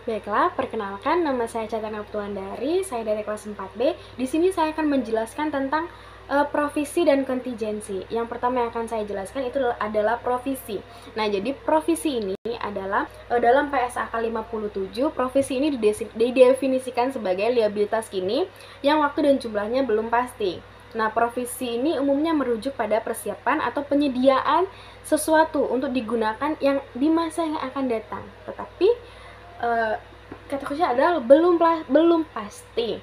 Baiklah, perkenalkan nama saya Caitanya Putuandari, saya dari kelas 4B. Di sini saya akan menjelaskan tentang provisi dan kontingensi. Yang pertama yang akan saya jelaskan itu adalah provisi. Nah, jadi provisi ini adalah dalam PSAK 57, provisi ini didefinisikan sebagai liabilitas kini yang waktu dan jumlahnya belum pasti. Nah, provisi ini umumnya merujuk pada persiapan atau penyediaan sesuatu untuk digunakan yang di masa yang akan datang. Tetapi kata kuncinya adalah belum pasti.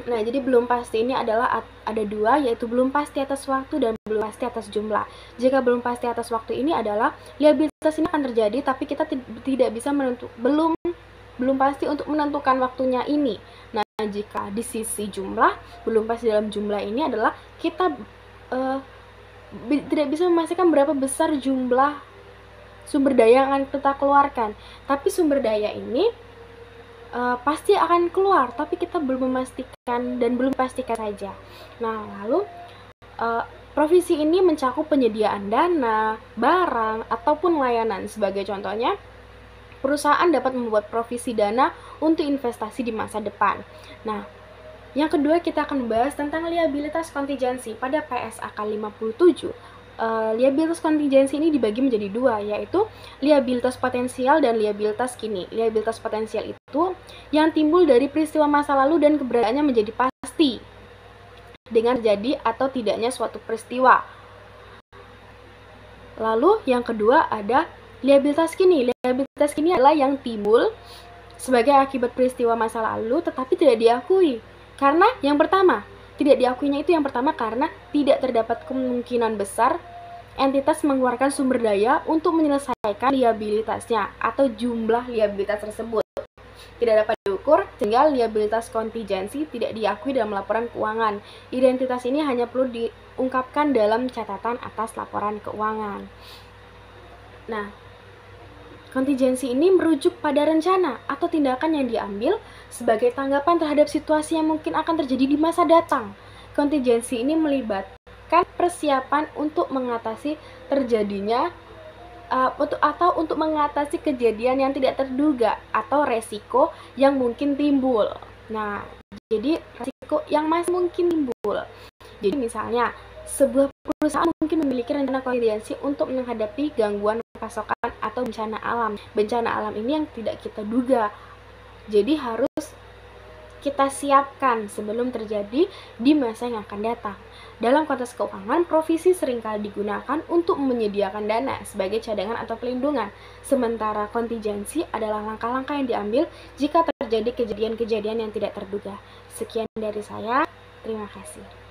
Nah, jadi belum pasti ini adalah ada dua, yaitu belum pasti atas waktu dan belum pasti atas jumlah. Jika belum pasti atas waktu ini adalah liabilitas ini akan terjadi, tapi kita tidak bisa belum pasti untuk menentukan waktunya ini. Nah, jika di sisi jumlah, belum pasti dalam jumlah ini adalah kita tidak bisa memastikan berapa besar jumlah sumber daya yang akan kita keluarkan. Tapi sumber daya ini pasti akan keluar, tapi kita belum memastikan dan belum pastikan saja. Nah, lalu provisi ini mencakup penyediaan dana, barang, ataupun layanan. Sebagai contohnya, perusahaan dapat membuat provisi dana untuk investasi di masa depan. Nah, yang kedua kita akan bahas tentang liabilitas kontingensi. Pada PSAK 57, liabilitas kontingensi ini dibagi menjadi dua, yaitu liabilitas potensial dan liabilitas kini. Liabilitas potensial itu yang timbul dari peristiwa masa lalu dan keberadaannya menjadi pasti dengan terjadi atau tidaknya suatu peristiwa. Lalu yang kedua ada liabilitas kini. Liabilitas kini adalah yang timbul sebagai akibat peristiwa masa lalu tetapi tidak diakui. Karena yang pertama, tidak diakuinya itu yang pertama karena tidak terdapat kemungkinan besar entitas mengeluarkan sumber daya untuk menyelesaikan liabilitasnya atau jumlah liabilitas tersebut tidak dapat diukur, sehingga liabilitas kontingensi tidak diakui dalam laporan keuangan. Identitas ini hanya perlu diungkapkan dalam catatan atas laporan keuangan. Nah, kontingensi ini merujuk pada rencana atau tindakan yang diambil sebagai tanggapan terhadap situasi yang mungkin akan terjadi di masa datang. Kontingensi ini melibatkan persiapan untuk mengatasi terjadinya atau untuk mengatasi kejadian yang tidak terduga atau resiko yang mungkin timbul. Nah, jadi resiko yang masih mungkin timbul. Jadi misalnya sebuah perusahaan mungkin memiliki rencana kontingensi untuk menghadapi gangguan pasokan atau bencana alam. Bencana alam ini yang tidak kita duga. Jadi harus kita siapkan sebelum terjadi di masa yang akan datang. Dalam konteks keuangan, provisi seringkali digunakan untuk menyediakan dana sebagai cadangan atau pelindungan, sementara kontingensi adalah langkah-langkah yang diambil jika terjadi kejadian-kejadian yang tidak terduga. Sekian dari saya, terima kasih.